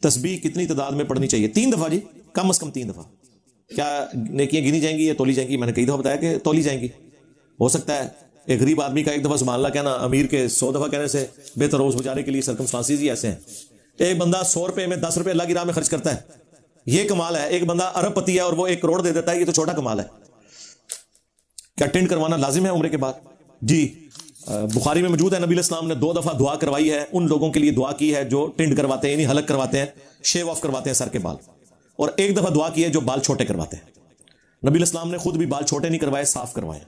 तस्बीह कितनी तादाद में पढ़नी चाहिए? 3 दफा जी, कम से कम 3 दफा। क्या नेकियां गिनी जाएंगी या तोली जाएंगी? मैंने कई दफा बताया कि तोली जाएंगी। हो सकता है एक गरीब आदमी का 1 दफा सुभान अल्लाह कहना अमीर के 100 दफा कहने से बेहतर हो। उस बेचारे के लिए सर्कमस्टांसेस ही ऐसे हैं। एक बंदा 100 रुपए में 10 रुपए अल्लाह की राह में खर्च करता है, ये कमाल है। एक बंदा अरबपति है और वो 1 करोड़ दे देता है, ये तो छोटा कमाल है। क्या टेंट करवाना लाजिम है उम्र के बाद? जी, बुखारी में मौजूद है, नबी इस्लाम ने 2 दफा दुआ करवाई है। उन लोगों के लिए दुआ की है जो टिंड करवाते हैं, यानी हलक करवाते हैं, शेव ऑफ करवाते हैं सर के बाल, और 1 दफा दुआ की है जो बाल छोटे करवाते हैं। नबी इस्लाम ने खुद भी बाल छोटे नहीं करवाए, साफ करवाए।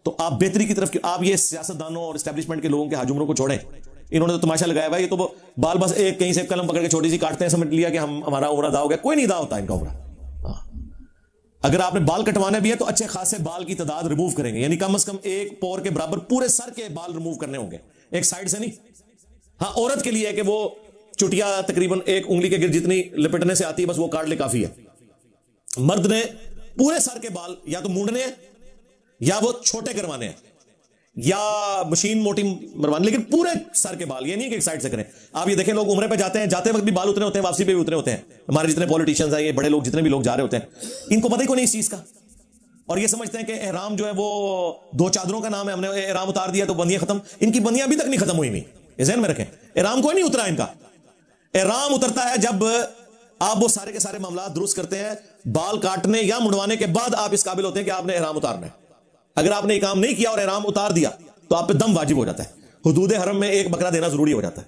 तो आप बेहतरी की तरफ, आप ये सियासतदानों और एस्टेब्लिशमेंट के लोगों के हाजुमरों को छोड़ें। इन्होंने तो तमाशा लगाया हुआ है, ये तो बाल बस एक कहीं से कलम पकड़ के छोटी सी काटते हैं, समझ लिया कि हम हमारा उम्र अदा हो गया। कोई नहीं अदा होता इनका उम्र। अगर आपने बाल कटवाने भी है तो अच्छे खासे बाल की तादाद रिमूव करेंगे, यानी कम से कम 1 पौर के बराबर पूरे सर के बाल रिमूव करने होंगे, एक साइड से नहीं। हाँ, औरत के लिए है कि वो चुटिया तकरीबन 1 उंगली के गिर जितनी लिपटने से आती है, बस वो काट ले काफी है। मर्द ने पूरे सर के बाल या तो मूंडने हैं या वो छोटे करवाने हैं या मशीन मोटी मरवाने, लेकिन पूरे सर के बाल, ये नहीं कि एक साइड से करें। आप ये देखें, लोग उम्रे पे जाते हैं, जाते वक्त भी बाल उतने होते हैं, वापसी पे भी उतने होते हैं। हमारे जितने पॉलिटिशियंस हैं, ये बड़े लोग, जितने भी लोग जा रहे होते हैं, इनको पता ही कोई नहीं इस चीज का। और ये समझते हैं कि एहराम जो है वो 2 चादरों का नाम है, हमने एहराम उतार दिया तो बंदियां खत्म। इनकी बंदियां अभी तक नहीं खत्म हुई। नहीं, ज़हन में रखें, एहराम कोई नहीं उतरा इनका। एहराम उतरता है जब आप वो सारे के सारे मामला दुरुस्त करते हैं, बाल काटने या मुड़वाने के बाद आप इस काबिल होते हैं कि आपने एहराम उतारना है। अगर आपने ये काम नहीं किया और एहराम उतार दिया तो आप पे दम वाजिब हो जाता है। हुदूद हरम में 1 बकरा देना जरूरी हो जाता है।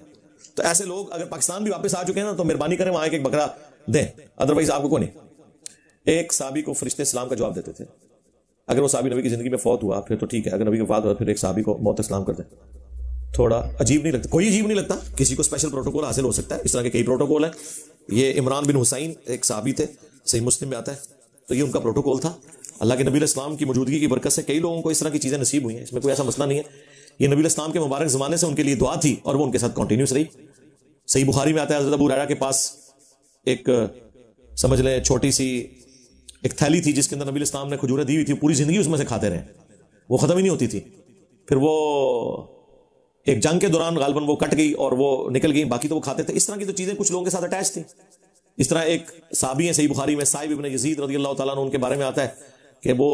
तो ऐसे लोग अगर पाकिस्तान भी वापस आ चुके हैं ना, तो मेहरबानी करें वहां 1 बकरा दें, अदरवाइज आपको कौन नहीं। एक साहबी को फरिश्ते सलाम का जवाब देते थे। अगर वो साहबी नबी की जिंदगी में फौत हुआ फिर तो ठीक है, अगर नबी के वफात हुआ फिर एक साहबी को मौत सलाम कर दे, थोड़ा अजीब नहीं लगता? कोई अजीब नहीं लगता। किसी को स्पेशल प्रोटोकॉल हासिल हो सकता है, इस तरह के कई प्रोटोकॉल है। ये इमरान बिन हुसैन एक साहबी थे, सही मुस्लिम में आता है, तो ये उनका प्रोटोकॉल था। अल्लाह के नबी इस्लाम की मौजूदगी की बरकत से कई लोगों को इस तरह की चीजें नसीब हुई हैं, इसमें कोई ऐसा मसला नहीं है। ये नबी इस्लाम के मुबारक जमाने से उनके लिए दुआ थी और वो उनके साथ कंटिन्यूस रही। सही बुखारी में आता है, हज़रत अबू हुरैरा के पास एक समझ लें छोटी सी एक थैली थी जिसके अंदर नबी इस्लाम ने खजूरें दी हुई थी, पूरी जिंदगी उसमें से खाते रहे, वो खत्म ही नहीं होती थी। फिर वो एक जंग के दौरान गालबन वो कट गई और वो निकल गई, बाकी तो वो खाते थे। इस तरह की तो चीजें कुछ लोगों के साथ अटैच थी। इस तरह एक साहबी है सही बुखारी में, साइब इब्न यजीद रज़ियल्लाहु ताला अन्हु, उनके बारे में आता है कि वो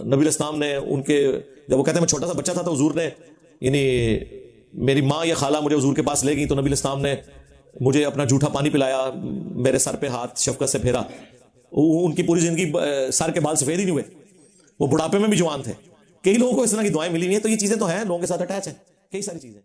नबी इस्लाम ने उनके, जब वो कहते हैं मैं छोटा सा बच्चा था तो हुजूर ने, यानी मेरी माँ या खाला मुझे हुजूर के पास ले गई, तो नबी इस्लाम ने मुझे अपना जूठा पानी पिलाया, मेरे सर पे हाथ शफकत से फेरा। उनकी पूरी जिंदगी सर के बाल सफेद ही नहीं हुए, वो बुढ़ापे में भी जवान थे। कई लोगों को इस तरह की दुआएं मिली हुई हैं। तो ये चीजें तो हैं, लोगों के साथ अटैच है, कई सारी चीजें।